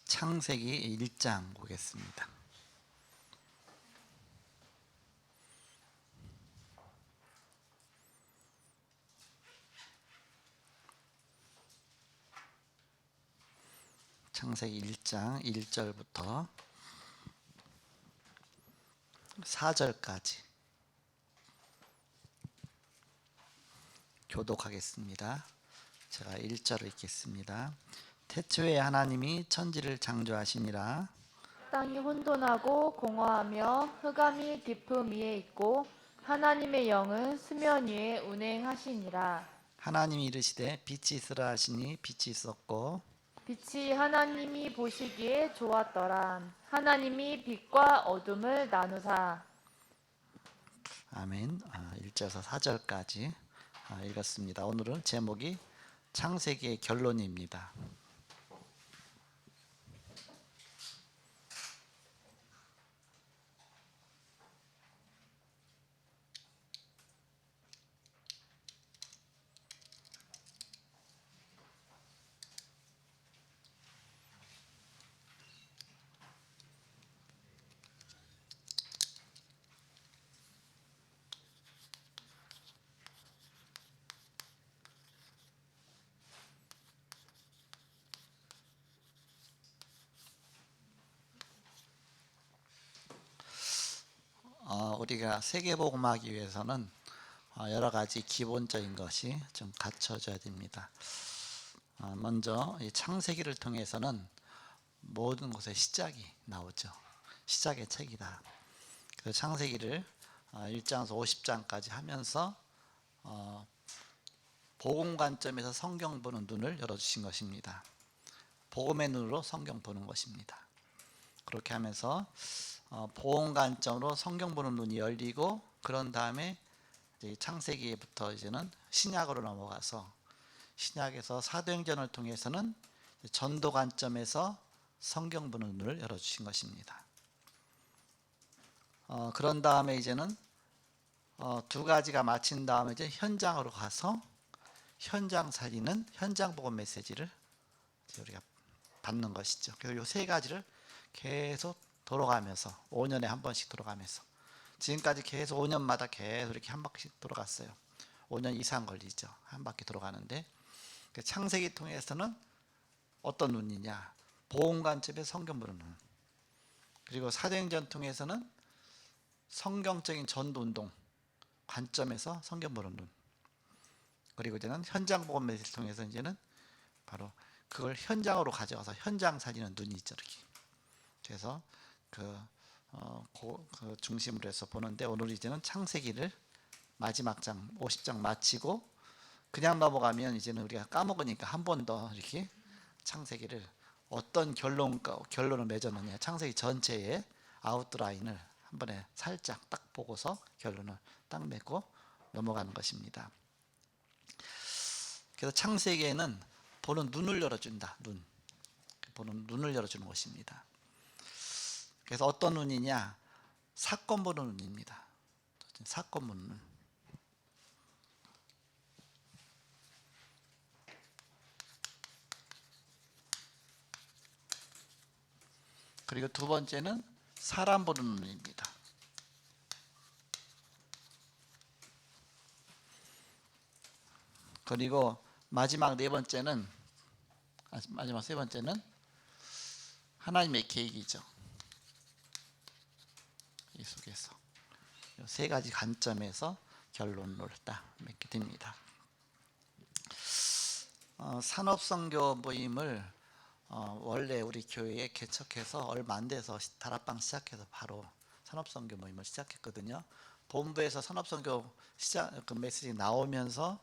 창세기 1장 보겠습니다. 창세기 1장 1절부터 4절까지 교독하겠습니다. 제가 1절을 읽겠습니다. 태초에 하나님이 천지를 창조하시니라. 땅이 혼돈하고 공허하며 흑암이 깊음 위에 있고 하나님의 영은 수면 위에 운행하시니라. 하나님이 이르시되 빛이 있으라 하시니 빛이 있었고 빛이 하나님이 보시기에 좋았더라. 하나님이 빛과 어둠을 나누사. 아멘. 1절에서 4절까지 읽었습니다. 오늘은 제목이 창세기의 결론입니다. 우리가 세계복음하기 위해서는 여러 가지 기본적인 것이 좀 갖춰져야 됩니다. 먼저 이 창세기를 통해서는 모든 것의 시작이 나오죠. 시작의 책이다. 그 창세기를 1장에서 50장까지 하면서 복음 관점에서 성경 보는 눈을 열어주신 것입니다. 복음의 눈으로 성경 보는 것입니다. 그렇게 하면서 복음 관점으로 성경 보는 눈이 열리고, 그런 다음에 이제 창세기부터 이제는 신약으로 넘어가서 신약에서 사도행전을 통해서는 전도 관점에서 성경 보는 눈을 열어주신 것입니다. 그런 다음에 이제는 두 가지가 마친 다음에 이제 현장으로 가서 현장 살리는 현장 복음 메시지를 우리가 받는 것이죠. 그래서 이 세 가지를 계속 돌아가면서 5년에 한 번씩 돌아가면서 지금까지 계속 5년마다 계속 이렇게 한 바퀴씩 돌아갔어요. 5년 이상 걸리죠. 한 바퀴 돌아가는데, 창세기 통해서는 어떤 눈이냐? 복음 관점의 성경 보는 눈. 그리고 사도행전 통해서는 성경적인 전도 운동 관점에서 성경 보는 눈. 그리고 이제는 현장 복음 메시지를 통해서 이제는 바로 그걸 현장으로 가져가서 현장 살리는 눈이 있죠. 이렇게. 그래서 그 중심으로 해서 보는데, 오늘 이제는 창세기를 마지막 장 50장 마치고 그냥 넘어가면 이제는 우리가 까먹으니까 한 번 더 이렇게 창세기를 어떤 결론을 맺었느냐, 창세기 전체의 아웃라인을 한 번에 살짝 딱 보고서 결론을 딱 맺고 넘어가는 것입니다. 그래서 창세기에는 보는 눈을 열어준다. 보는 눈을 열어주는 것입니다. 그래서 어떤 눈이냐? 사건 보는 눈입니다. 사건 보는 눈. 그리고 두 번째는 사람 보는 눈입니다. 그리고 마지막 세 번째는 하나님의 계획이죠. 이 속에서 이 세 가지 관점에서 결론을 딱 맺게 됩니다. 산업선교 모임을 원래 우리 교회에 개척해서 얼마 안 돼서 다락방 시작해서 바로 산업선교 모임을 시작했거든요. 본부에서 산업선교 그 메시지 나오면서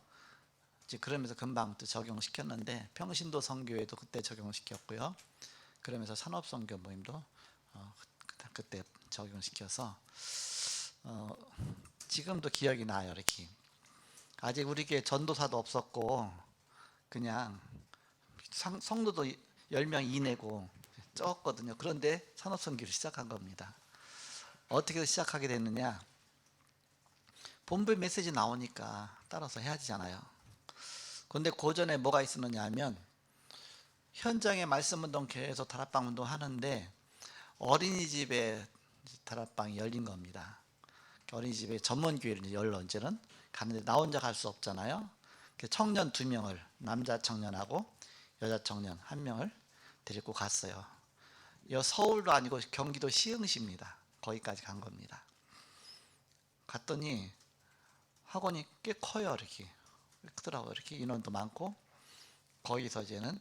이제 그러면서 금방 또 적용시켰는데, 평신도 선교회도 그때 적용시켰고요. 그러면서 산업선교 모임도 그때 적용시켜서 지금도 기억이 나요. 이렇게 아직 우리 교회 전도사도 없었고 그냥 성도도 10명 이내고 적었거든요. 그런데 산업선교를 시작한 겁니다. 어떻게 시작하게 됐느냐? 본부에 메시지 나오니까 따라서 해야 되잖아요. 그런데 그 전에 뭐가 있었느냐 하면, 현장에 말씀운동 계속 다락방 운동 하는데 어린이집에 다락방이 열린 겁니다. 어린이집에 전문교회를 열러 이제는 가는데 나 혼자 갈 수 없잖아요. 청년 2명을, 남자 청년하고 여자 청년 1명을 데리고 갔어요. 여 서울도 아니고 경기도 시흥시입니다. 거기까지 간 겁니다. 갔더니 학원이 꽤 커요. 이렇게 크더라고요. 이렇게 인원도 많고, 거기서 이제는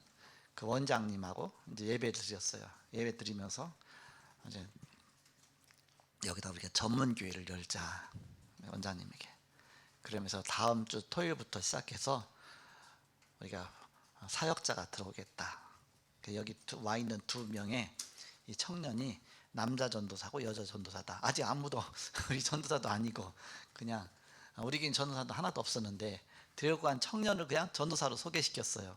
그 원장님하고 이제 예배 드렸어요. 예배 드리면서 이제 여기다 우리가 전문교회를 열자, 원장님에게. 그러면서 다음 주 토요일부터 시작해서 우리가 사역자가 들어오겠다. 여기 와 있는 2명의 이 청년이 남자 전도사고 여자 전도사다. 아직 아무도 우리 전도사도 아니고 그냥 우리 교인 전도사도 하나도 없었는데 데리고 간 청년을 그냥 전도사로 소개시켰어요.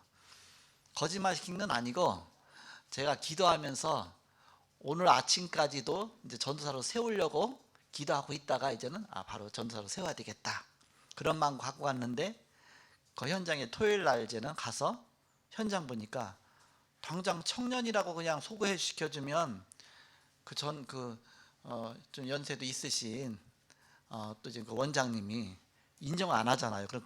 거짓말 시킨 건 아니고 제가 기도하면서 오늘 아침까지도 이제 전도사로 세우려고 기도하고 있다가 이제는 바로 전도사로 세워야 되겠다, 그런 마음 갖고 갔는데, 그 현장에 토요일 날 이제는 가서 현장 보니까 당장 청년이라고 그냥 소개 시켜주면 좀 연세도 있으신 또 이제 그 원장님이 인정을 안 하잖아요. 그럼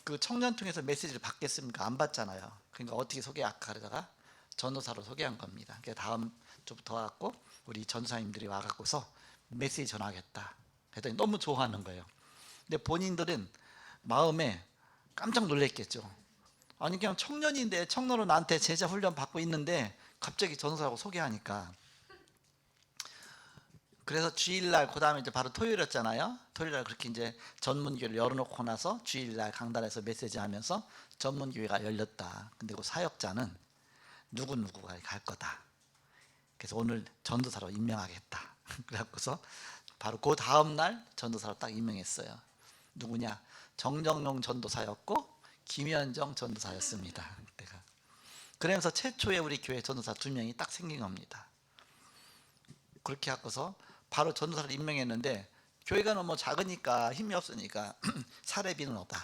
그 청년 통해서 메시지를 받겠습니까? 안 받잖아요. 그러니까 어떻게 소개하다가 전도사로 소개한 겁니다. 그러니까 다음 주부터 와갖고 우리 전도사님들이 와갖고서 메시지 전하겠다. 그랬더니 너무 좋아하는 거예요. 근데 본인들은 마음에 깜짝 놀랐겠죠. 아니 그냥 청년인데, 청년으로 나한테 제자 훈련 받고 있는데 갑자기 전도사라고 소개하니까. 그래서 주일날, 그 다음에 이제 바로 토요일이었잖아요. 토요일날 그렇게 이제 전문교회를 열어놓고 나서 주일날 강단에서 메시지하면서 전문교회가 열렸다. 근데 그 사역자는 누구누구가 갈 거다. 그래서 오늘 전도사로 임명하겠다. 그래갖고서 바로 그 다음날 전도사로 딱 임명했어요. 누구냐? 정정용 전도사였고 김현정 전도사였습니다. 그때가. 그러면서 최초에 우리 교회 전도사 2명이 딱 생긴 겁니다. 그렇게 하고서 바로 전도사를 임명했는데, 교회가 너무 작으니까 힘이 없으니까 사례비는 없다.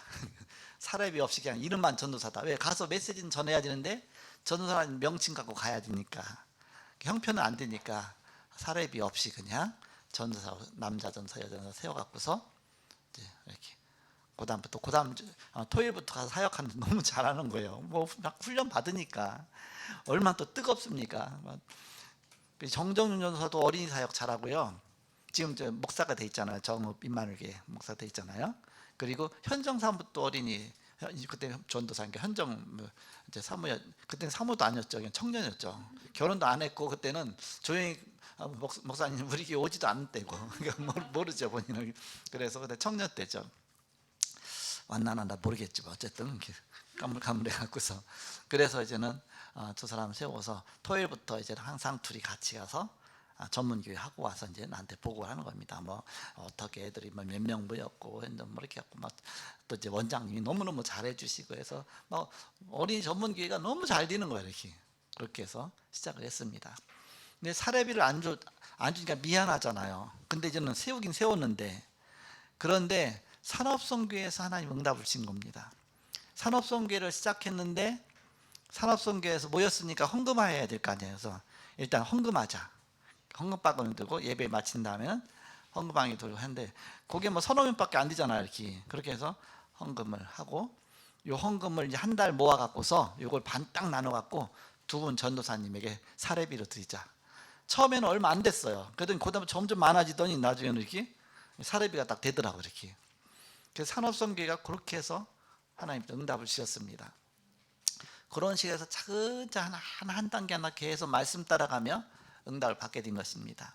사례비 없이 그냥 이름만 전도사다. 왜? 가서 메시지는 전해야 되는데 전도사라는 명칭 갖고 가야 되니까, 형편은 안 되니까 사례비 없이 그냥 전도사, 남자 전도사, 여자 전도사 세워갖고서 이제 이렇게 그다음부터 토요일부터 가서 사역하는데 너무 잘하는 거예요. 뭐 훈련 받으니까 얼마나 또 뜨겁습니까? 정정윤 전도사도 어린이 사역 잘하고요. 지금 저 목사가 돼 있잖아요. 정읍 임마누엘교회 목사 돼 있잖아요. 그리고 현정 사무도 어린이, 그때 전도사니까 현정 이제 사무였, 그때는 사무도 아니었죠. 그냥 청년이었죠. 결혼도 안 했고 그때는 조용히 목사님 우리 교회 오지도 않을 때고 그러니까 모르죠 본인은. 그래서 그때 청년 때죠. 왔나 나 모르겠지 뭐 어쨌든 까물까물해 갖고서, 그래서 이제는 두 사람 세워서 토요일부터 이제 항상 둘이 같이 가서 전문교회 하고 와서 이제 나한테 보고를 하는 겁니다. 뭐 어떻게 애들이 몇 명 모였고 뭐 이렇게 하고 막 또 이제 원장님이 너무너무 잘해주시고 해서 뭐 어린이 전문교회가 너무 잘 되는 거예요. 이렇게 그렇게 해서 시작을 했습니다. 근데 사례비를 안 주니까 미안하잖아요. 근데 이제는 세우긴 세웠는데, 그런데 산업선교회에서 하나님 응답을 주신 겁니다. 산업선교회를 시작했는데 산업선교회에서 모였으니까 헌금해야 될 거 아니에요. 그래서 일단 헌금하자. 헌금방을 들고 예배 마친 다음에는 헌금방에 들고 하는데 그게 뭐 1,000명밖에 안 되잖아요. 이렇게 그렇게 해서 헌금을 하고, 요 헌금을 이제 한 달 모아 갖고서 요걸 반 딱 나눠 갖고 2분 전도사님에게 사례비로 드리자. 처음에는 얼마 안 됐어요. 그러더니 그다음에 점점 많아지더니 나중에는 이렇게 사례비가 딱 되더라고 이렇게. 그래서 산업선교회가 그렇게 해서 하나님 응답을 주셨습니다. 그런 식으로 해서 차근차근 한 단계 하나 계속 말씀 따라가며 응답을 받게 된 것입니다.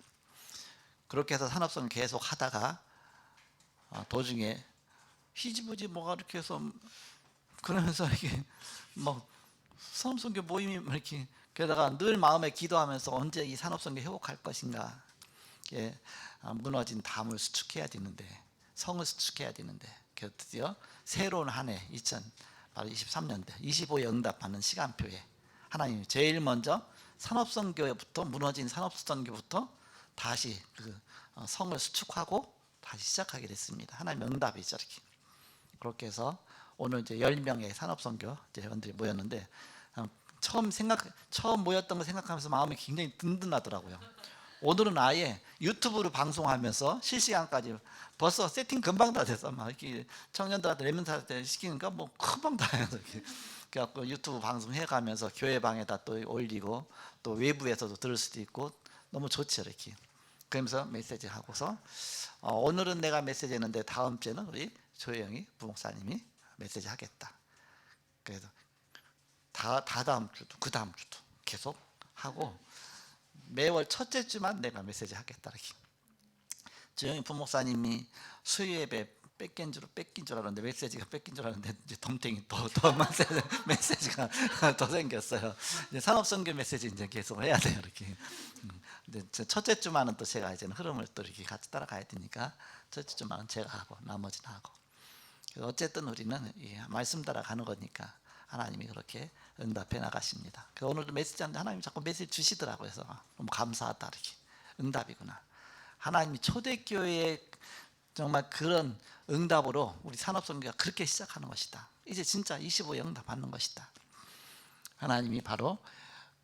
그렇게 해서 산업선교 계속 하다가 도중에 희지부지 뭐가 이렇게 해서 그러면서 이게 뭐 산업선교 모임이 이렇게, 게다가 늘 마음에 기도하면서 언제 이 산업선교 회복할 것인가, 무너진 담을 수축해야 되는데, 성을 수축해야 되는데, 드디어 새로운 한 해 2023년대 25에 응답하는 시간표에 하나님이 제일 먼저 산업선교부터, 무너진 산업선교부터 다시 그 성을 수축하고 다시 시작하게 됐습니다. 하나님의 응답이죠. 이렇게. 그렇게 해서 오늘 이제 10명의 산업선교 회원들이 모였는데 처음 모였던 거 생각하면서 마음이 굉장히 든든하더라고요. 오늘은 아예 유튜브로 방송하면서 실시간까지 벌써 세팅 금방 다 돼서 막 이렇게 청년들한테 랩런트한테 시키니까 뭐 금방 다 해서 이렇게 그래갖고 유튜브 방송해 가면서 교회 방에다 또 올리고 또 외부에서도 들을 수도 있고 너무 좋죠 이렇게. 그러면서 메시지 하고서 오늘은 내가 메시지 했는데 다음 주에는 우리 조혜영이 부목사님이 메시지 하겠다. 그래서 다다음 주도 그 다음 주도 계속 하고 매월 첫째 주만 내가 메시지 하겠다 이렇게. 조영희 부목사님이 수요예배 뺏긴 줄 알았는데 메시지가 뺏긴 줄 알았는데 이제 덤탱이 더 메시지가 더 생겼어요. 이제 산업선교 메시지 이제 계속 해야 돼요 이렇게. 근데 첫째 주만은 또 제가 이제는 흐름을 또 이렇게 같이 따라가야 되니까 첫째 주만은 제가 하고 나머지는 하고. 그래서 어쨌든 우리는 말씀 따라가는 거니까 하나님이 그렇게 응답해 나가십니다. 그래서 오늘도 메시지하는데 하나님이 자꾸 메시지 주시더라고요. 그래서 너무 감사하다 이렇게. 응답이구나. 하나님이 초대교회에 정말 그런 응답으로 우리 산업선교가 그렇게 시작하는 것이다. 이제 진짜 25에 응답 받는 것이다. 하나님이 바로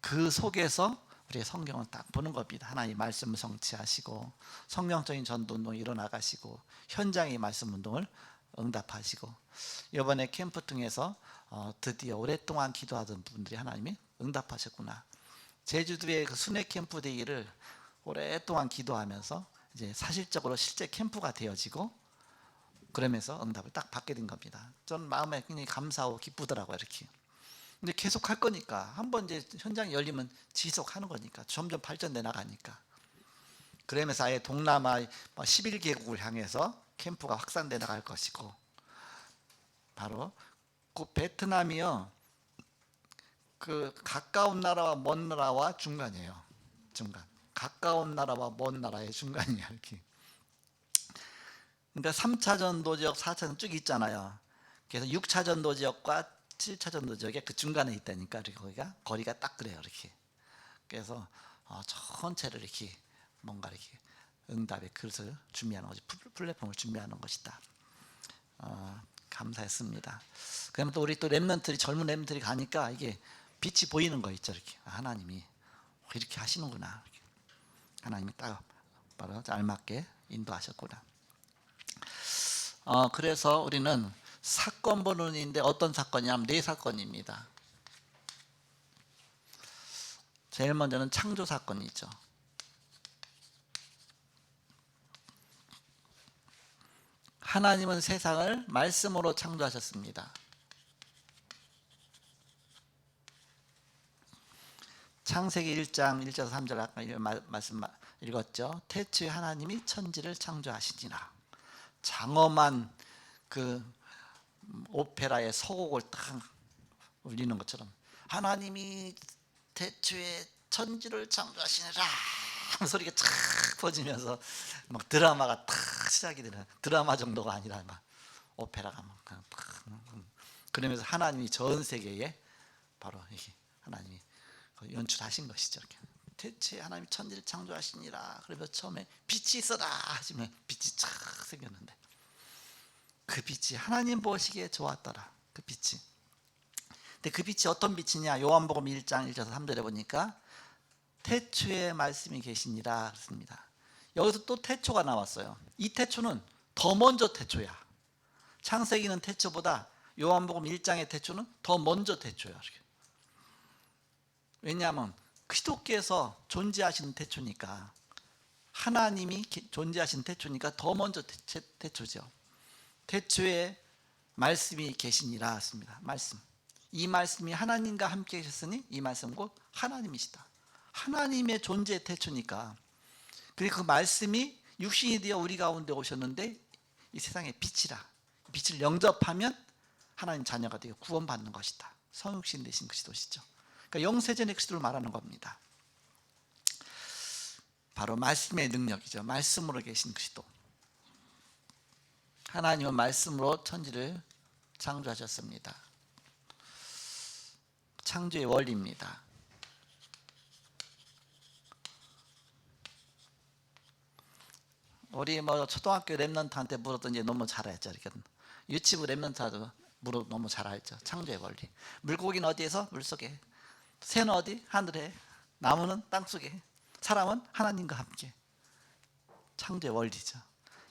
그 속에서 우리의 성경을 딱 보는 겁니다. 하나님 말씀을 성취하시고 성령적인 전도운동이 일어나가시고 현장의 말씀 운동을 응답하시고 이번에 캠프 통해서 드디어 오랫동안 기도하던 분들이 하나님이 응답하셨구나. 제주도의 그 순회 캠프 데이를 오랫동안 기도하면서 이제 사실적으로 실제 캠프가 되어지고 그러면서 응답을 딱 받게 된 겁니다. 전 마음에 굉장히 감사하고 기쁘더라고요 이렇게. 근데 계속 할 거니까 한번 이제 현장이 열리면 지속하는 거니까 점점 발전돼 나가니까. 그러면서 아예 동남아 11개국을 향해서 캠프가 확산돼 나갈 것이고 바로 그 베트남이요. 그 가까운 나라와 먼 나라와 중간이에요. 중간. 가까운 나라와 먼 나라의 중간이야 이렇게. 그러니까 3차 전도 지역, 4차 전도 쭉 있잖아요. 그래서 6차 전도 지역과 7차 전도 지역에 그 중간에 있다니까 거기가 거리가 딱 그래요 이렇게. 그래서 전체를 이렇게 뭔가 이렇게 응답의 그릇을 준비하는 것이 플랫폼을 준비하는 것이다. 감사했습니다. 그러면 또 우리 또 렘넌트들이 젊은 렘넌트들이 가니까 이게 빛이 보이는 거 있죠 이렇게. 하나님이 이렇게 하시는구나. 하나님이 딱 바로 알맞게 인도하셨구나. 그래서 우리는 사건 보는 인데 어떤 사건이냐면 4사건입니다. 제일 먼저는 창조 사건이죠. 하나님은 세상을 말씀으로 창조하셨습니다. 창세기 1장 1절에서 3절 아까 말씀 읽었죠. 태초에 하나님이 천지를 창조하시니라. 장엄한 그 오페라의 서곡을 딱 울리는 것처럼 하나님이 태초에 천지를 창조하시니라 소리가 쫙 퍼지면서 막 드라마가 탁 시작이 되는, 드라마 정도가 아니라 막 오페라가 막 그러면서 하나님이 전 세계에 바로 이게 하나님이 연출하신 것이죠. 이렇게. 대체 하나님이 천지를 창조하시니라. 그러면서 처음에 빛이 있어라 하시면 빛이 쫙 생겼는데 그 빛이 하나님 보시기에 좋았더라. 그 빛이. 근데 그 빛이 어떤 빛이냐? 요한복음 1장 1절에서 3절에 보니까 태초에 말씀이 계시니라 그랬습니다. 여기서 또 태초가 나왔어요. 이 태초는 더 먼저 태초야. 창세기는 태초보다 요한복음 1장의 태초는 더 먼저 태초야. 왜냐하면 그리스도께서 존재하시는 태초니까, 하나님이 존재하시는 태초니까 더 먼저 태초죠. 태초에 말씀이 계시니라 했습니다. 말씀. 이 말씀이 하나님과 함께 계셨으니 이 말씀 곧 하나님이시다. 하나님의 존재의 태초니까. 그리고 그 말씀이 육신이 되어 우리 가운데 오셨는데 이 세상의 빛이라. 빛을 영접하면 하나님 자녀가 되어 구원받는 것이다. 성육신 되신 그리스도시죠. 그러니까 영세전의 그리스도를 말하는 겁니다. 바로 말씀의 능력이죠. 말씀으로 계신 그리스도. 하나님은 말씀으로 천지를 창조하셨습니다. 창조의 원리입니다. 우리 초등학교 랩런트한테 물어도 이제 너무 잘 알죠. 이렇게 유치부 랩런트도 물어도 너무 잘 알죠. 창조의 원리. 물고기는 어디에서? 물속에. 새는 어디? 하늘에. 나무는 땅속에. 사람은 하나님과 함께. 창조의 원리죠.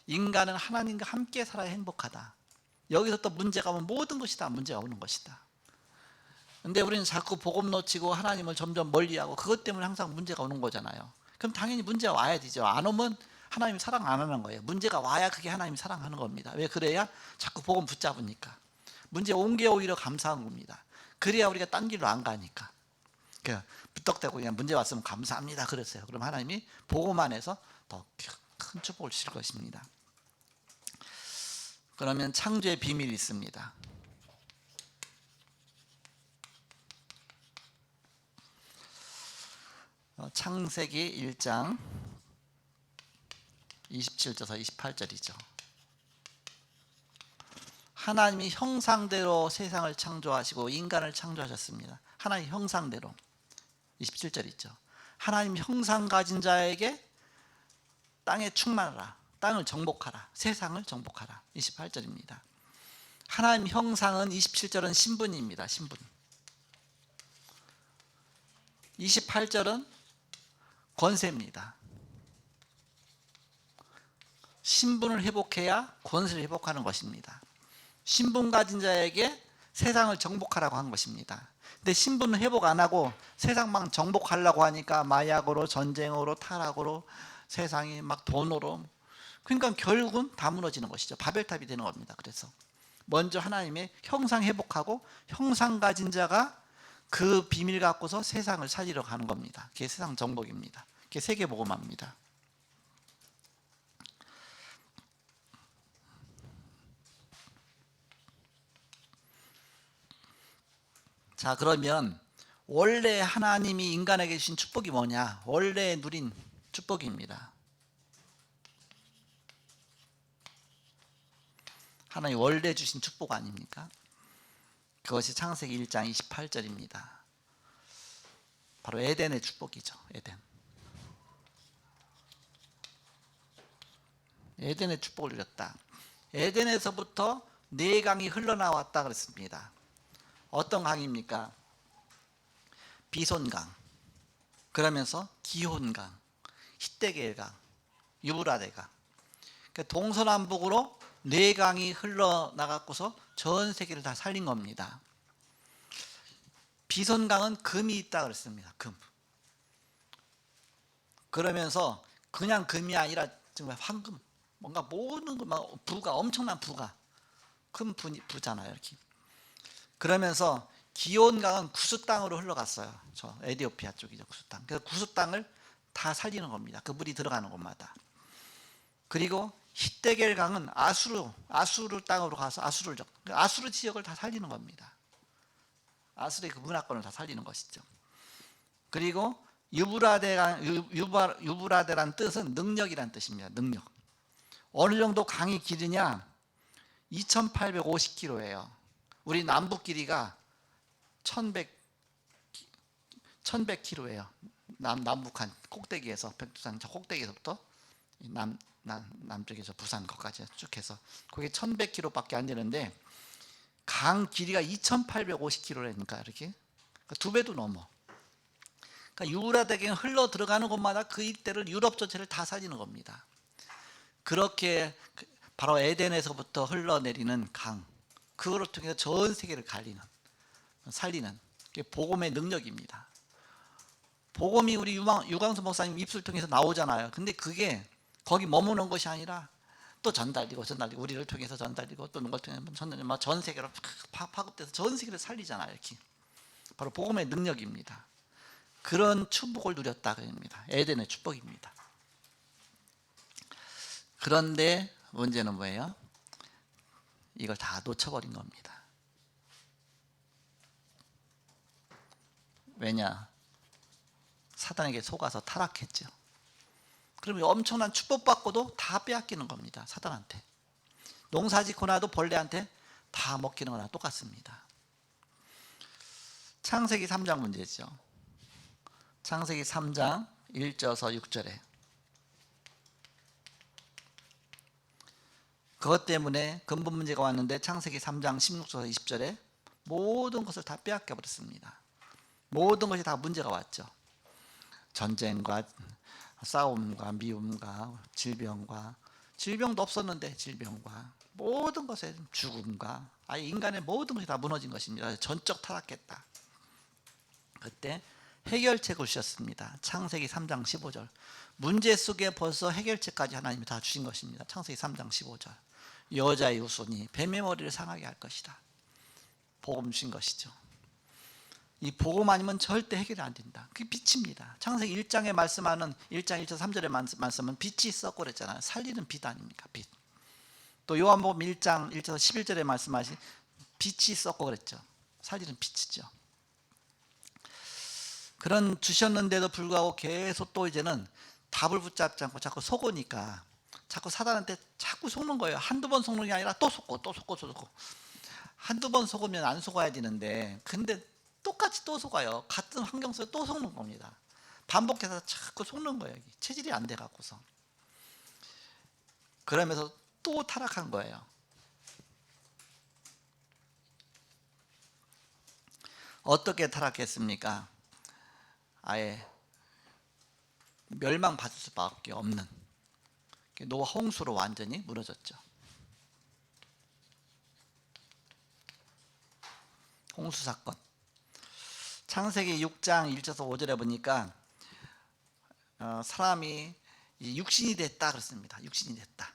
인간은 하나님과 함께 살아야 행복하다. 여기서 또 문제가 오면 모든 것이 다 문제가 오는 것이다. 근데 우리는 자꾸 복음 놓치고 하나님을 점점 멀리하고 그것 때문에 항상 문제가 오는 거잖아요. 그럼 당연히 문제가 와야 되죠. 안 오면 하나님이 사랑 안 하는 거예요. 문제가 와야 그게 하나님이 사랑하는 겁니다. 왜 그래야? 자꾸 복음 붙잡으니까. 문제 온 게 오히려 감사한 겁니다. 그래야 우리가 딴 길로 안 가니까. 그냥 부탁대고 그냥 문제 왔으면 감사합니다 그랬어요. 그럼 하나님이 복음 안에서 더 큰 축복을 주실 것입니다. 그러면 창조의 비밀이 있습니다. 창세기 1장 27절에서 28절이죠. 하나님이 형상대로 세상을 창조하시고 인간을 창조하셨습니다. 하나님 형상대로. 27절 있죠. 하나님 형상 가진 자에게 땅에 충만하라. 땅을 정복하라. 세상을 정복하라. 28절입니다. 하나님 형상은 27절은 신분입니다. 신분. 28절은 권세입니다. 신분을 회복해야 권세를 회복하는 것입니다. 신분 가진 자에게 세상을 정복하라고 한 것입니다. 근데 신분을 회복 안 하고 세상만 정복하려고 하니까 마약으로, 전쟁으로, 타락으로, 세상이 막 돈으로, 그러니까 결국은 다 무너지는 것이죠. 바벨탑이 되는 겁니다. 그래서 먼저 하나님의 형상 회복하고 형상 가진 자가 그 비밀 갖고서 세상을 살리러 가는 겁니다. 그게 세상 정복입니다. 그게 세계복음화입니다. 자, 그러면 원래 하나님이 인간에게 주신 축복이 뭐냐? 원래 누린 축복입니다. 하나님 원래 주신 축복 아닙니까? 그것이 창세기 1장 28절입니다. 바로 에덴의 축복이죠. 에덴의 축복을 누렸다. 에덴에서부터 네 강이 흘러나왔다 그랬습니다. 어떤 강입니까? 비손강, 그러면서 기혼강, 히데겔강, 유브라데강. 그러니까 동서남북으로 네 강이 흘러나갔고서 전 세계를 다 살린 겁니다. 비손강은 금이 있다 그랬습니다. 금. 그러면서 그냥 금이 아니라 정말 황금, 뭔가 모든 부가, 엄청난 부가, 큰 부잖아요. 이렇게. 그러면서 기온강은 구스 땅으로 흘러갔어요. 저 에티오피아 쪽이죠. 구스 땅. 그래서 구스 땅을 다 살리는 겁니다. 그 물이 들어가는 곳마다. 그리고 히데겔 강은 아수르 땅으로 가서 아수르 지역을 다 살리는 겁니다. 아수르의 그 문화권을 다 살리는 것이죠. 그리고 유브라데란 뜻은 능력이란 뜻입니다. 능력. 어느 정도 강이 길으냐? 2850km예요. 우리 남북 길이가 1100km예요. 남북한 꼭대기에서, 백두산 꼭대기에서부터 남쪽에서 부산 거까지 쭉 해서 그게 1100km밖에 안 되는데 강 길이가 2850km라니까 이렇게 두 배도 넘어. 그러니까 유브라데강 흘러 들어가는 곳마다 그 일대를 유럽 전체를 다 살리는 겁니다. 그렇게 바로 에덴에서부터 흘러내리는 강, 그거를 통해서 전 세계를 살리는 게 복음의 능력입니다. 복음이 우리 유광수 목사님 입술 통해서 나오잖아요. 근데 그게 거기 머무는 것이 아니라 또 전달되고 우리를 통해서 전달되고 또 누굴 통해서 전 세계로 파급돼서 전 세계를 살리잖아요. 이렇게. 바로 복음의 능력입니다. 그런 축복을 누렸다 그럽니다. 에덴의 축복입니다. 그런데 문제는 뭐예요? 이걸 다 놓쳐버린 겁니다. 왜냐? 사단에게 속아서 타락했죠. 그러면 엄청난 축복받고도 다 빼앗기는 겁니다. 사단한테. 농사 짓고 나도 벌레한테 다 먹히는 거나 똑같습니다. 창세기 3장 문제죠. 창세기 3장 1절에서 6절에 그것 때문에 근본 문제가 왔는데 창세기 3장 16절에서 20절에 모든 것을 다 빼앗겨 버렸습니다. 모든 것이 다 문제가 왔죠. 전쟁과 싸움과 미움과 질병도 없었는데 질병과 모든 것에 죽음과 아예 인간의 모든 것이 다 무너진 것입니다. 전적 타락했다. 그때 해결책을 주셨습니다. 창세기 3장 15절. 문제 속에 벌써 해결책까지 하나님이 다 주신 것입니다. 창세기 3장 15절. 여자의 후손이 뱀의 머리를 상하게 할 것이다. 복음 주신 것이죠. 이 복음 아니면 절대 해결이 안 된다. 그게 빛입니다. 창세기 1장에 말씀하는 1장 1절 3절의 말씀은 빛이 있었고 그랬잖아요. 살리는 빛 아닙니까? 빛. 또 요한복음 1장 1절 11절에 말씀하신 빛이 있었고 그랬죠. 살리는 빛이죠. 그런 주셨는데도 불구하고 계속 또 이제는 답을 붙잡지 않고 자꾸 속으니까 자꾸 사단한테 자꾸 속는 거예요. 한두 번 속는 게 아니라 또 속고 또 속고 또 속고. 한두 번 속으면 안 속아야 되는데 근데 똑같이 또 속아요. 같은 환경 속에 또 속는 겁니다. 반복해서 자꾸 속는 거예요. 체질이 안 돼 갖고서. 그러면서 또 타락한 거예요. 어떻게 타락했습니까? 아예 멸망받을 수밖에 없는 노아 홍수로 완전히 무너졌죠. 홍수 사건. 창세기 6장 1절에서 5절에 보니까 사람이 육신이 됐다 그렇습니다. 육신이 됐다.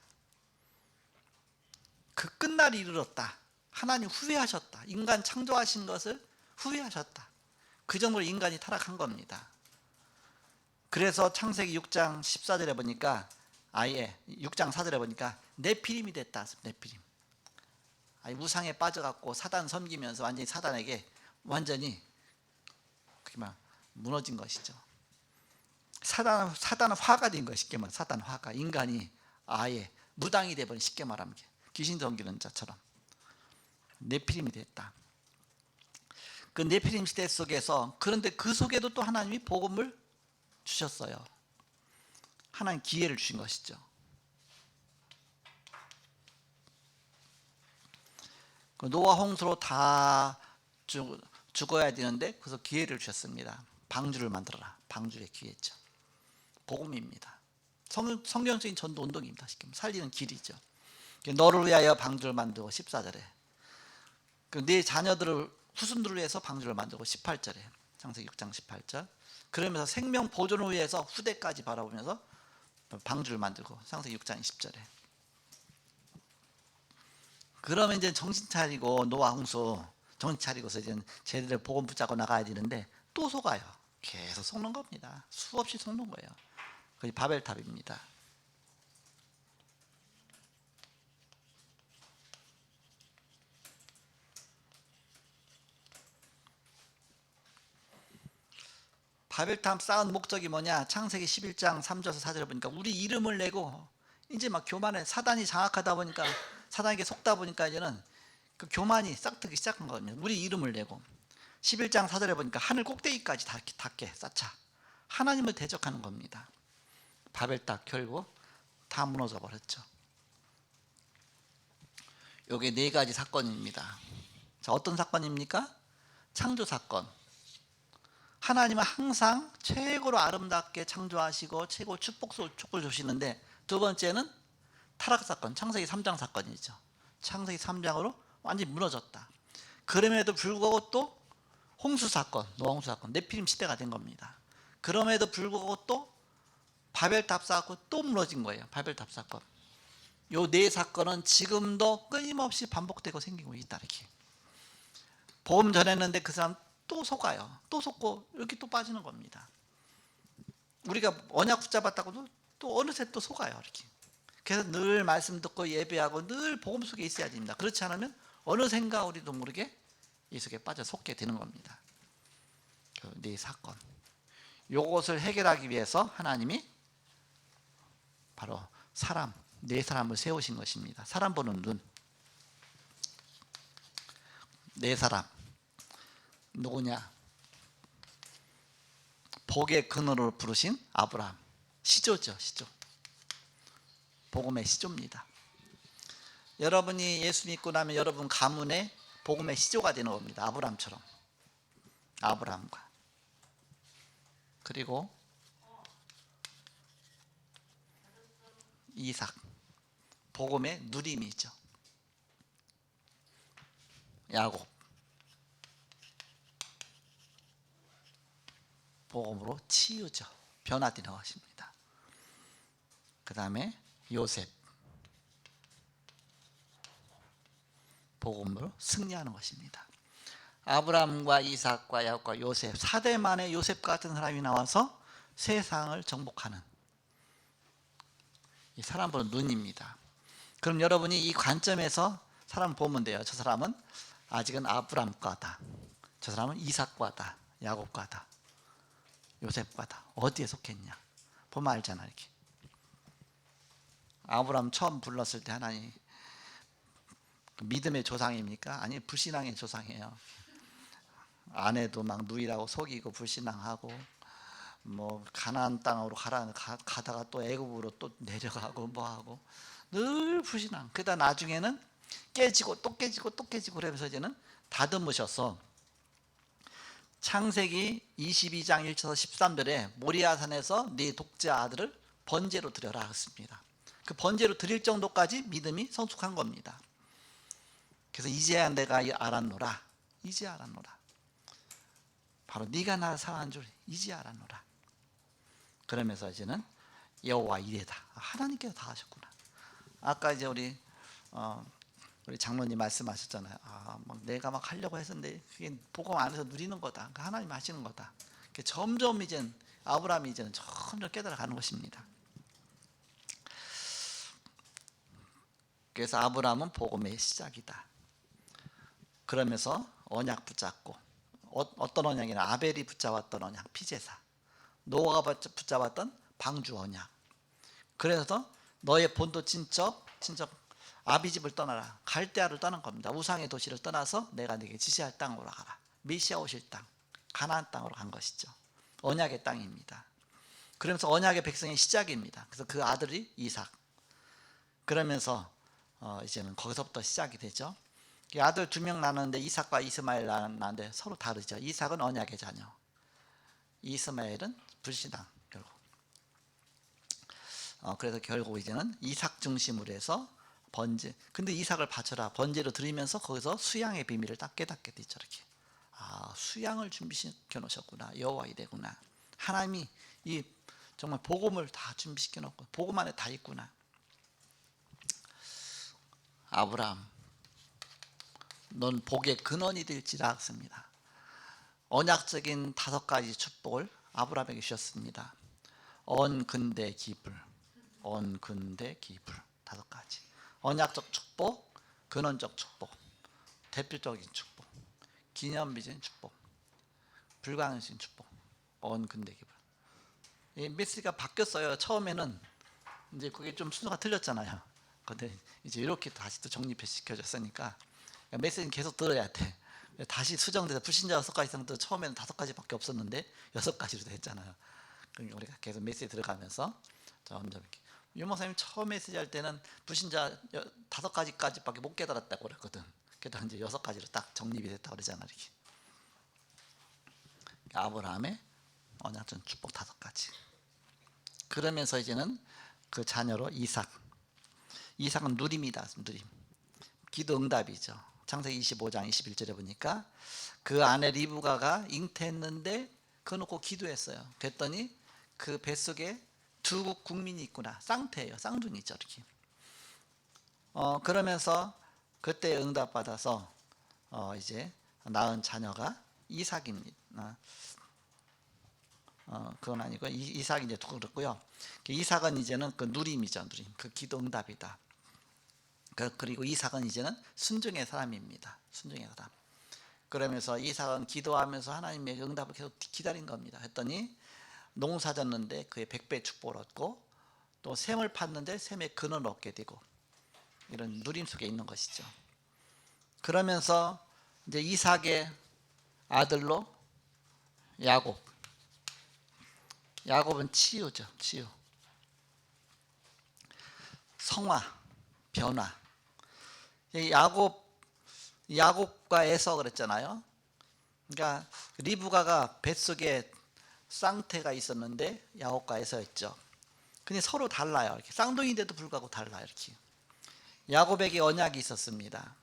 그 끝날이 이르렀다. 하나님 후회하셨다. 인간 창조하신 것을 후회하셨다. 그 정도로 인간이 타락한 겁니다. 그래서 창세기 6장 14절에 보니까 아예 6장 4절에 보니까 네피림이 됐다. 네피림. 아니 우상에 빠져갖고 사단 섬기면서 완전히 사단에게 완전히 막 무너진 것이죠. 사단은 화가 된 거예요. 쉽게 말하면 사단 화가. 인간이 아예 무당이 되버린 쉽게 말하면 귀신 섬기는 자처럼 네피림이 됐다. 그 네피림 시대 속에서 그런데 그 속에도 또 하나님이 복음을 주셨어요. 하나님 기회를 주신 것이죠. 그 노아 홍수로 다 죽어야 되는데 그래서 기회를 주셨습니다. 방주를 만들어라. 방주의 기회죠. 복음입니다. 성경적인 전도 운동입니다. 살리는 길이죠. 너를 위하여 방주를 만들고 14절에 네 자녀들을 후손들을 위해서 방주를 만들고 18절에 창세기 6장 18절 그러면서 생명 보존을 위해서 후대까지 바라보면서 방주를 만들고 창세기 6장 20절에 그러면 이제 정신 차리고 노아 홍수 정신 차리고서 이제 제대로 복음 붙잡고 나가야 되는데 또 속아요. 계속 속는 겁니다. 수없이 속는 거예요. 그게 바벨탑입니다. 바벨탑 쌓은 목적이 뭐냐? 창세기 11장 3절에서 4절에 보니까 우리 이름을 내고 이제 막 교만해. 사단이 장악하다 보니까 사단에게 속다 보니까 이제는 그 교만이 싹트기 시작한 거거든요. 우리 이름을 내고 11장 4절에 보니까 하늘 꼭대기까지 닿게 쌓자. 하나님을 대적하는 겁니다. 바벨탑 결국 다 무너져 버렸죠. 요게 네 가지 사건입니다. 자, 어떤 사건입니까? 창조 사건. 하나님은 항상 최고로 아름답게 창조하시고 최고 축복을 주시는데 두 번째는 타락 사건, 창세기 3장 사건이죠. 창세기 3장으로 완전히 무너졌다. 그럼에도 불구하고 또 홍수 사건, 노아 홍수 사건, 네피림 시대가 된 겁니다. 그럼에도 불구하고 또 바벨탑 쌓고 또 무너진 거예요. 바벨탑 사건. 요 네 사건은 지금도 끊임없이 반복되고 생기고 있다. 이렇게 복음 전했는데 그 사람 또 속아요. 또 속고 이렇게 또 빠지는 겁니다. 우리가 언약 붙잡았다고도 또 어느새 또 속아요. 이렇게. 그래서 늘 말씀 듣고 예배하고 늘 복음 속에 있어야 됩니다. 그렇지 않으면 어느샌가 우리도 모르게 이 속에 빠져 속게 되는 겁니다. 네 사건. 요것을 해결하기 위해서 하나님이 바로 네 사람을 세우신 것입니다. 사람 보는 눈. 네 사람. 누구냐? 복의 근원으로 부르신 아브라함. 시조죠, 시조. 복음의 시조입니다. 여러분이 예수 믿고 나면 여러분 가문의 복음의 시조가 되는 겁니다. 아브라함처럼. 아브라함과 그리고 이삭, 복음의 누림이죠. 야곱, 복음으로 치유죠. 변화되는 것입니다. 그 다음에 요셉, 복음으로 승리하는 것입니다. 아브라함과 이삭과 야곱과 요셉, 4대 만에 요셉 같은 사람이 나와서 세상을 정복하는 이 사람 보는 눈입니다. 그럼 여러분이 이 관점에서 사람 보면 돼요. 저 사람은 아직은 아브라함과다, 저 사람은 이삭과다, 야곱과다, 요셉과다. 어디에 속했냐 보면 알잖아. 이렇게 아브라함 처음 불렀을 때 하나님 믿음의 조상입니까? 아니, 불신앙의 조상이에요. 아내도 막 누이라고 속이고 불신앙하고, 뭐 가나안 땅으로 가다가 또 애굽으로 또 내려가고 뭐하고 늘 불신앙. 그러다 나중에는 깨지고 또 깨지고 또 깨지고 그러면서 이제는 다듬으셔서 창세기 22장 1절에서 13절에 모리아산에서 네 독자 아들을 번제로 드려라 했습니다. 그 번제로 드릴 정도까지 믿음이 성숙한 겁니다. 그래서 이제야 내가 알았노라, 이제 알았노라, 바로 네가 나를 사랑한 줄 이제 알았노라. 그러면서 이제는 여호와 이레다, 하나님께서 다 하셨구나. 아까 이제 우리 장로님 말씀하셨잖아요. 막 내가 막 하려고 했었는데 그게 복음 안에서 누리는 거다, 하나님 하시는 거다. 점점 이제는 아브라함이 이제는 점점 깨달아가는 것입니다. 그래서 아브라함은 복음의 시작이다. 그러면서 언약 붙잡고, 어떤 언약이냐, 아벨이 붙잡았던 언약 피제사, 노아가 붙잡았던 방주 언약. 그래서 너의 본토 친척 아비집을 떠나라, 갈대아를 떠난 겁니다. 우상의 도시를 떠나서 내가 네게 지시할 땅으로 가라. 메시아 오실 땅, 가나안 땅으로 간 것이죠. 언약의 땅입니다. 그러면서 언약의 백성의 시작입니다. 그래서 그 아들이 이삭. 그러면서 이제는 거기서부터 시작이 되죠. 아들 2명 낳았는데 이삭과 이스마엘 낳았는데 서로 다르죠. 이삭은 언약의 자녀, 이스마엘은 불신앙. 결국 그래서 결국 이제는 이삭 중심으로 해서 번제. 근데 이삭을 바쳐라, 번제로 드리면서 거기서 수양의 비밀을 딱 깨닫게 되죠. 이렇게 수양을 준비시켜 놓으셨구나, 여호와 이레구나. 하나님이 이 정말 복음을 다 준비시켜 놓고 복음 안에 다 있구나. 아브라함, 넌 복의 근원이 될지라 했습니다. 언약적인 5가지 축복을 아브라함에게 주셨습니다. 언근대 기불, 언근대 기불, 5가지. 언약적 축복, 근원적 축복, 대표적인 축복, 기념비적인 축복, 불가능적인 축복, 언근대 기불. 이 메시지가 바뀌었어요. 처음에는 이제 그게 좀 순서가 틀렸잖아요. 근데 이제 이렇게 다시 또 정립시켜줬으니까 메시지는 계속 들어야 돼. 다시 수정돼서 불신자 6가지 상도 처음에는 5가지밖에 없었는데 6가지로 됐잖아요. 그러니까 우리가 계속 메시지 들어가면서 점점 이렇게. 유 목사님 처음 메시지 할 때는 불신자 5가지까지밖에 못 깨달았다고 그랬거든. 그러다 이제 6가지로 딱 정립이 됐다고 그러잖아. 이렇게. 아브라함의 언약적 축복 5가지. 그러면서 이제는 그 자녀로 이삭은 누림이다. 누림. 기도 응답이죠. 창세기 25장 21절에 보니까 그 아내 리브가가 잉태했는데 그거 놓고 기도했어요. 그랬더니 그 뱃속에 2 국민이 있구나. 쌍태예요. 쌍둥이죠. 이렇게. 그러면서 그때 응답받아서 이제 낳은 자녀가 이삭입니다. 그건 아니고 이삭이 이제 그렇고요. 이삭은 이제는 그 누림이죠. 누림. 그 기도 응답이다. 그리고 이삭은 이제는 순종의 사람입니다. 순종의 사람. 그러면서 이삭은 기도하면서 하나님의 응답을 계속 기다린 겁니다. 했더니 농사 졌는데 그의 100배 축복을 얻고, 또 샘을 팠는데 샘의 근원을 얻게 되고, 이런 누림 속에 있는 것이죠. 그러면서 이제 이삭의 아들로 야곱은 치유죠. 치유, 성화, 변화. 야곱과 에서 그랬잖아요. 그러니까 리브가가 뱃속에 쌍태가 있었는데 야곱과 에서였죠. 근데 서로 달라요. 이렇게 쌍둥이인데도 불구하고 달라요. 이렇게 야곱에게 언약이 있었습니다.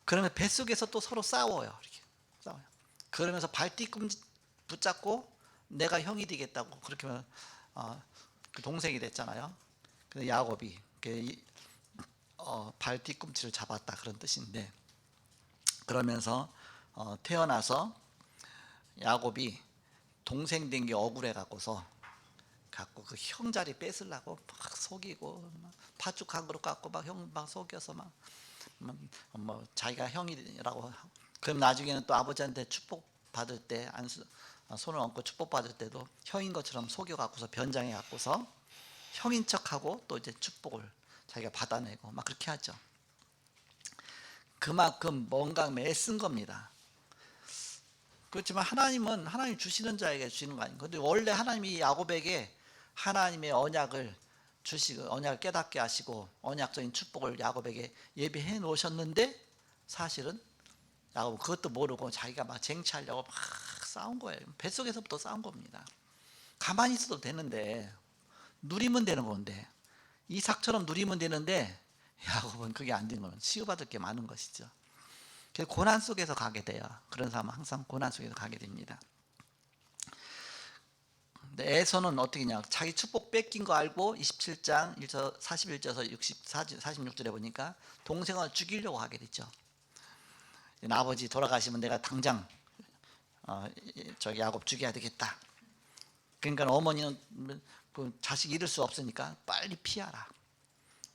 그러면 뱃속에서 또 서로 싸워요. 이렇게 싸워요. 그러면서 발뒤꿈 붙잡고 내가 형이 되겠다고 그렇게 그 동생이 됐잖아요. 근데 야곱이 발 뒤꿈치를 잡았다 그런 뜻인데, 그러면서 태어나서 야곱이 동생 된 게 억울해 갖고 그 형 자리 뺏으려고 막 속이고 막 팥죽 한 그릇 갖고 막 형 막 속여서 막 뭐 자기가 형이라고. 그럼 나중에는 또 아버지한테 축복 받을 때 손을 얹고 축복 받을 때도 형인 것처럼 속여 갖고서 변장해 갖고서 형인 척하고 또 이제 축복을 자기가 받아내고 막 그렇게 하죠. 그만큼 뭔가 애쓴 겁니다. 그렇지만 하나님은 하나님 주시는 자에게 주시는 거 아닙니까? 근데 원래 하나님이 야곱에게 하나님의 언약을 주시고 언약을 깨닫게 하시고 언약적인 축복을 야곱에게 예비해 놓으셨는데, 사실은 야곱은 그것도 모르고 자기가 막 쟁취하려고 막 싸운 거예요. 뱃속에서부터 싸운 겁니다. 가만히 있어도 되는데, 누리면 되는 건데, 이삭처럼 누리면 되는데 야곱은 그게 안 된 거는 치유받을 게 많은 것이죠. 그래서 고난 속에서 가게 돼요. 그런 사람은 항상 고난 속에서 가게 됩니다. 근데 에서는 어떻게 냐, 자기 축복 뺏긴 거 알고 27장 41절에서 46절에 보니까 동생을 죽이려고 하게 됐죠. 아버지 돌아가시면 내가 당장 저기 야곱 죽여야 되겠다. 그러니까 어머니는 그 자식 잃을 수 없으니까 빨리 피하라.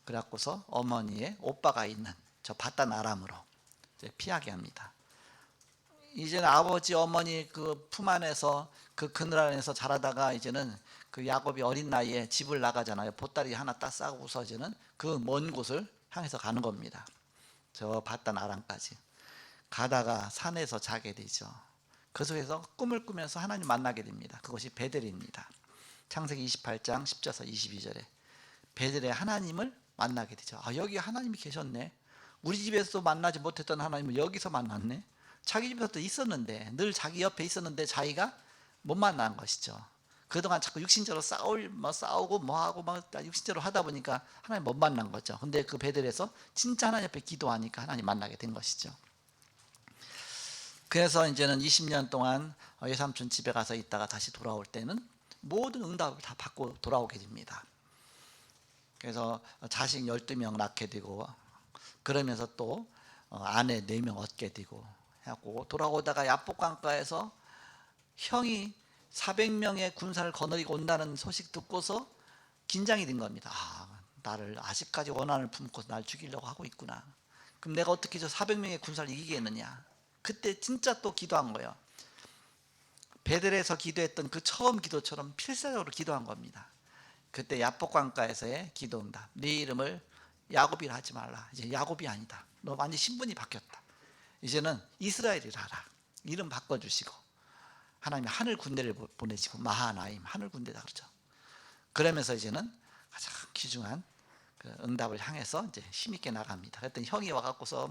그래갖고서 어머니의 오빠가 있는 저 바단 아람으로 피하게 합니다. 이제는 아버지 어머니 그 품 안에서 그 그늘 안에서 자라다가 이제는 그 야곱이 어린 나이에 집을 나가잖아요. 보따리 하나 딱 싸고서 이제는 그 먼 곳을 향해서 가는 겁니다. 저 바단 아람까지 가다가 산에서 자게 되죠. 그 속에서 꿈을 꾸면서 하나님 만나게 됩니다. 그것이 베델입니다. 창세기 28장 10절에서 22절에 베델의 하나님을 만나게 되죠. 여기 하나님이 계셨네. 우리 집에서 만나지 못했던 하나님을 여기서 만났네. 자기 집에서도 있었는데, 늘 자기 옆에 있었는데 자기가 못 만난 것이죠. 그동안 자꾸 육신적으로 싸우고 뭐하고 막 육신적으로 하다 보니까 하나님 못 만난 거죠. 근데 그 베델에서 진짜 하나님 옆에 기도하니까 하나님 만나게 된 것이죠. 그래서 이제는 20년 동안 외삼촌 집에 가서 있다가 다시 돌아올 때는 모든 응답을 다 받고 돌아오게 됩니다. 그래서 자식 12명 낳게 되고, 그러면서 또 아내 4명 얻게 되고 하고, 돌아오다가 야복강가에서 형이 400명의 군사를 거느리고 온다는 소식 듣고서 긴장이 된 겁니다. 나를 아직까지 원한을 품고 날 죽이려고 하고 있구나. 그럼 내가 어떻게 저 400명의 군사를 이기겠느냐. 그때 진짜 또 기도한 거예요. 베델에서 기도했던 그 처음 기도처럼 필사적으로 기도한 겁니다. 그때 야복강가에서의 기도응답. 네 이름을 야곱이라 하지 말라. 이제 야곱이 아니다. 너 완전 신분이 바뀌었다. 이제는 이스라엘이라 하라. 이름 바꿔주시고 하나님이 하늘 군대를 보내시고, 마하나임 하늘 군대다 그러죠. 그러면서 이제는 가장 귀중한 그 응답을 향해서 이제 힘있게 나갑니다. 그랬더니 형이 와갖고서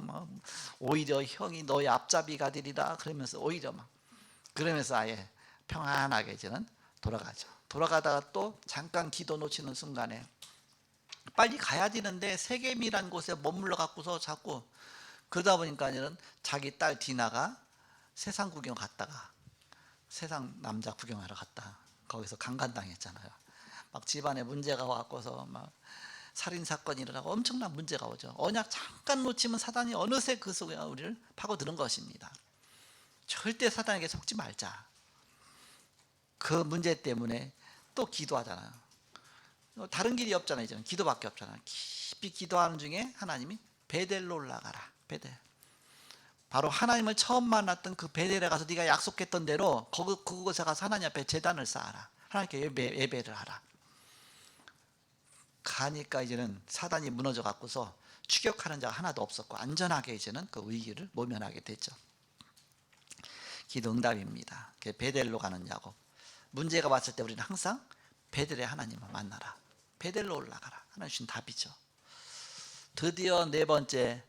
오히려 형이 너의 앞잡이가 되리라 그러면서 오히려 그러면서 아예 평안하게 이제는 돌아가죠. 돌아가다가 또 잠깐 기도 놓치는 순간에 빨리 가야 되는데 세겜이라는 곳에 머물러 갖고서 자꾸 그러다 보니까 이제는 자기 딸 디나가 세상 구경 갔다가, 세상 남자 구경하러 갔다 거기서 강간당했잖아요. 막 집안에 문제가 와갖고서 막 살인 사건이 일어나고 엄청난 문제가 오죠. 언약 잠깐 놓치면 사단이 어느새 그 속에 우리를 파고드는 것입니다. 절대 사단에게 속지 말자. 그 문제 때문에 또 기도하잖아요. 다른 길이 없잖아요. 이제는 기도밖에 없잖아요. 깊이 기도하는 중에 하나님이 베델로 올라가라. 베델. 바로 하나님을 처음 만났던 그 베델에 가서 네가 약속했던 대로 그곳에 가서 하나님 앞에 제단을 쌓아라. 하나님께 예배를 하라. 가니까 이제는 사단이 무너져 갖고서 추격하는 자가 하나도 없었고 안전하게 이제는 그 위기를 모면하게 됐죠. 기도 응답입니다. 베델로 가는 야곱. 문제가 왔을 때 우리는 항상 베델의 하나님을 만나라. 베델로 올라가라. 하나님 주신 답이죠. 드디어 4번째,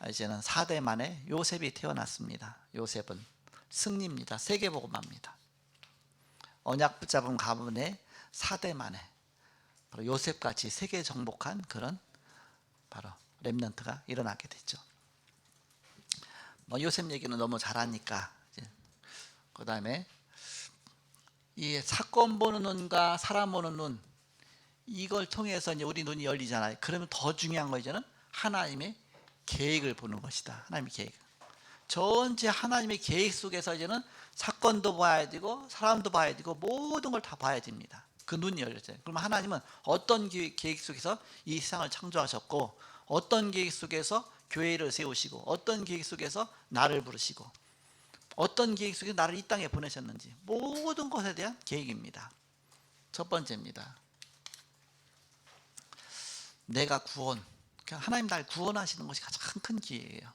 이제는 4대 만에 요셉이 태어났습니다. 요셉은 승리입니다. 세계복음화입니다. 언약 붙잡은 가문의 4대 만에 바로 요셉같이 세계 정복한 그런 바로 렘넌트가 일어나게 됐죠. 뭐 요셉 얘기는 너무 잘하니까 그 다음에 이 사건 보는 눈과 사람 보는 눈, 이걸 통해서 이제 우리 눈이 열리잖아요. 그러면 더 중요한 거 이제는 하나님의 계획을 보는 것이다. 하나님의 계획. 전체 하나님의 계획 속에서 이제는 사건도 봐야 되고 사람도 봐야 되고 모든 걸 다 봐야 됩니다. 그 눈이 열렸어요. 그럼 하나님은 어떤 계획 속에서 이 세상을 창조하셨고, 어떤 계획 속에서 교회를 세우시고, 어떤 계획 속에서 나를 부르시고, 어떤 계획 속에서 나를 이 땅에 보내셨는지 모든 것에 대한 계획입니다. 첫 번째입니다. 내가 구원, 하나님 날 구원하시는 것이 가장 큰 기회예요.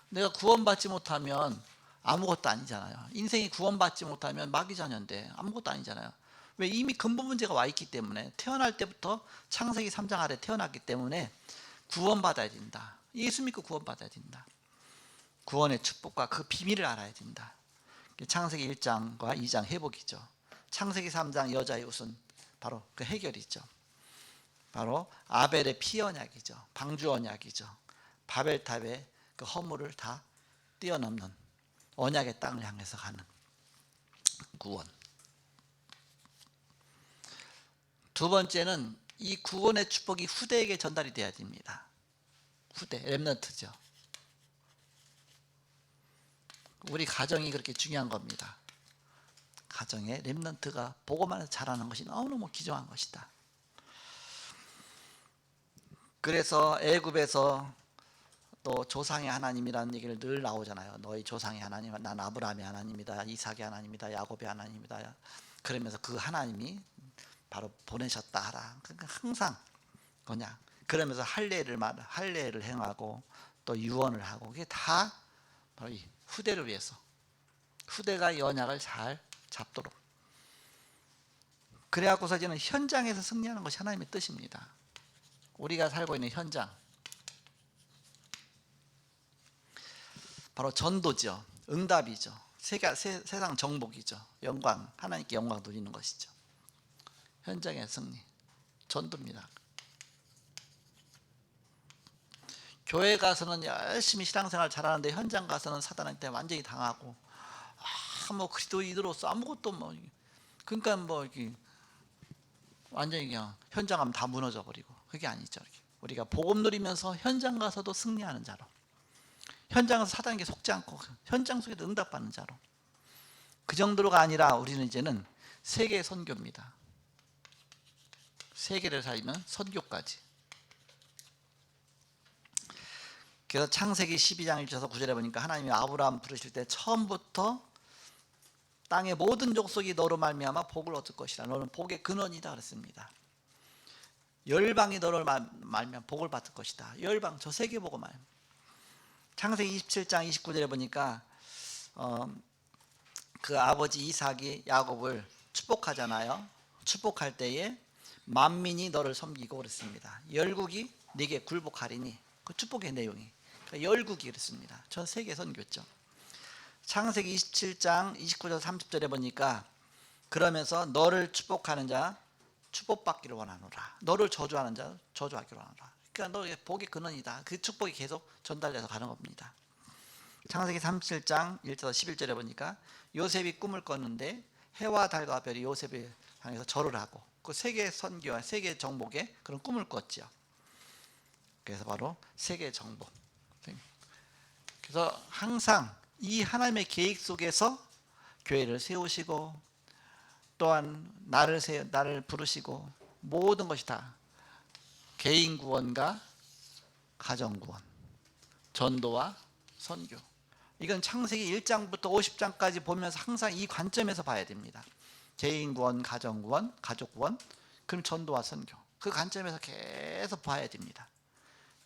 내가 구원받지 못하면 아무것도 아니잖아요. 인생이 구원받지 못하면 마귀자녀인데 아무것도 아니잖아요. 왜? 이미 근본 문제가 와 있기 때문에, 태어날 때부터 창세기 3장 아래 태어났기 때문에 구원받아야 된다. 예수 믿고 구원받아야 된다. 구원의 축복과 그 비밀을 알아야 된다. 창세기 1장과 2장 회복이죠. 창세기 3장 여자의 웃은 바로 그 해결이죠. 바로 아벨의 피 언약이죠. 방주 언약이죠. 바벨탑의 그 허물을 다 뛰어넘는 언약의 땅을 향해서 가는 구원. 두 번째는 이 구원의 축복이 후대에게 전달이 돼야 됩니다. 후대, 렘넌트죠. 우리 가정이 그렇게 중요한 겁니다. 가정에 렘넌트가 보고만 해서 자라는 것이 너무너무 귀중한 것이다. 그래서 애굽에서 또 조상의 하나님이라는 얘기를 늘 나오잖아요. 너희 조상의 하나님, 난 아브라함의 하나님이다, 이삭의 하나님이다, 야곱의 하나님이다. 그러면서 그 하나님이 바로 보내셨다 하라. 그러니까 항상 그냥 그러면서 할례를 행하고 또 유언을 하고, 그게 다 바로 이 후대를 위해서, 후대가 이 언약을 잘 잡도록. 그래갖고서 이제는 현장에서 승리하는 것이 하나님의 뜻입니다. 우리가 살고 있는 현장, 바로 전도죠. 응답이죠. 세상 정복이죠. 영광, 하나님께 영광 돌리는 것이죠. 현장의 승리, 전도입니다. 교회 가서는 열심히 신앙생활 잘하는데 현장 가서는 사단한테 완전히 당하고, 뭐 그리스도인으로서 아무것도 뭐, 그러니까 뭐 이렇게 완전히 그냥 현장 가면 다 무너져 버리고, 그게 아니죠. 우리가 복음 누리면서 현장 가서도 승리하는 자로, 현장에서 사단에게 속지 않고 현장 속에도 응답받는 자로, 그 정도로가 아니라 우리는 이제는 세계 선교입니다. 세계를 살리는 선교까지. 그래서 창세기 12장 1절에서 9절에 보니까 하나님이 아브라함 부르실 때 처음부터 땅의 모든 족속이 너로 말미암아 복을 얻을 것이라, 너는 복의 근원이다 그랬습니다. 열방이 너로 말미암아 복을 받을 것이다. 열방, 저 세계 보고 말. 창세기 27장 29절에 보니까 그 아버지 이삭이 야곱을 축복하잖아요. 축복할 때에 만민이 너를 섬기고 그랬습니다. 열국이 네게 굴복하리니, 그 축복의 내용이 그러니까 열국이 그랬습니다. 전 세계 선교죠. 창세기 27장 29절 30절에 보니까 그러면서 너를 축복하는 자 축복받기를 원하노라, 너를 저주하는 자 저주하기를 원하노라. 그러니까 너의 복의 근원이다. 그 축복이 계속 전달돼서 가는 겁니다. 창세기 37장 1절에서 11절에 보니까 요셉이 꿈을 꿨는데 해와 달과 별이 요셉을 향해서 절을 하고, 그 세계 선교와 세계 정복의 그런 꿈을 꿨죠. 그래서 바로 세계 정복. 그래서 항상 이 하나님의 계획 속에서 교회를 세우시고, 또한 나를 부르시고, 모든 것이 다 개인 구원과 가정 구원, 전도와 선교. 이건 창세기 1장부터 50장까지 보면서 항상 이 관점에서 봐야 됩니다. 개인 구원, 가정 구원, 가족 구원, 그럼 전도와 선교. 그 관점에서 계속 봐야 됩니다.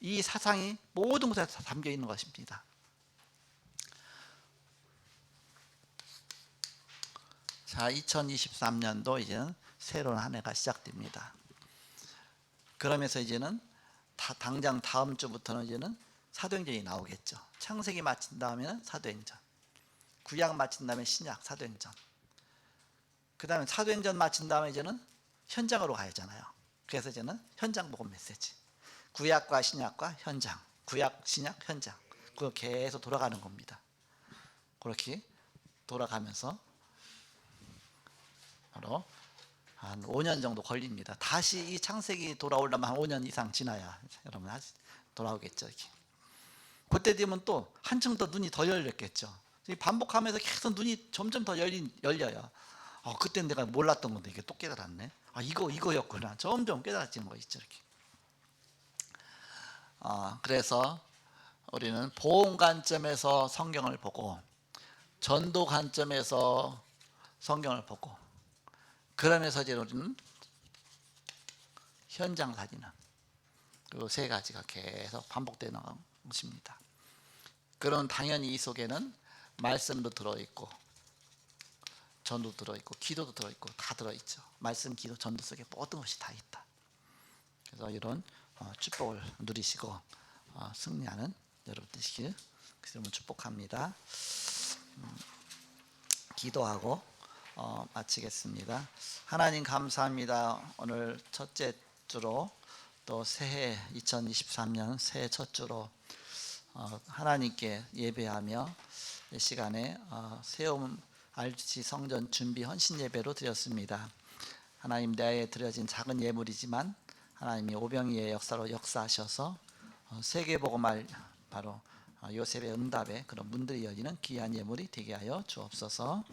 이 사상이 모든 곳에 다 담겨 있는 것입니다. 자, 2023년도 이제는 새로운 한 해가 시작됩니다. 그러면서 이제는 당장 다음 주부터는 이제는 사도행전이 나오겠죠. 창세기 마친 다음에는 사도행전, 구약 마친 다음에 신약, 사도행전. 그 다음에 사도행전 마친 다음에 이제는 현장으로 가야 하잖아요. 그래서 이제는 현장 복음 메시지. 구약과 신약과 현장, 구약, 신약, 현장. 그거 계속 돌아가는 겁니다. 그렇게 돌아가면서 바로 한 5년 정도 걸립니다. 다시 이 창세기 돌아오려면 한 5년 이상 지나야 여러분 돌아오겠죠. 이렇게. 그때 되면 또 한층 더 눈이 더 열렸겠죠. 반복하면서 계속 눈이 점점 더 열려요. 그때 내가 몰랐던 건데 이게 또 깨달았네. 이거였구나. 점점 깨달아지는 거 있죠. 이렇게. 그래서 우리는 보험 관점에서 성경을 보고 전도 관점에서 성경을 보고 그러면서 이제 우리는 현장 사진은 그 세 가지가 계속 반복되는 것입니다. 그럼 당연히 이 속에는 말씀도 들어있고 전도 들어있고 기도도 들어있고 다 들어있죠. 말씀, 기도, 전도 속에 모든 것이 다 있다. 그래서 이런 축복을 누리시고 승리하는 여러분 되시길 그래서 축복합니다. 기도하고 마치겠습니다. 하나님 감사합니다. 오늘 첫째 주로 또 새해 2023년 새해 첫 주로 하나님께 예배하며 이 시간에 새로운 RGC 성전 준비 헌신 예배로 드렸습니다. 하나님 내에 드려진 작은 예물이지만 하나님이 오병이의 역사로 역사하셔서 세계복음할 바로 요셉의 응답에 그런 문들이 열리는 귀한 예물이 되게 하여 주옵소서.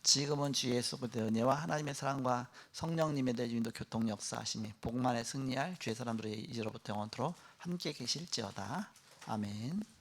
지금은 주 예수 그리스도의 은혜와 하나님의 사랑과 성령님의 대주인도 교통 역사하심이 복만에 승리할 주의 사람들의 이제로부터 영원토록 함께 계실지어다. 아멘.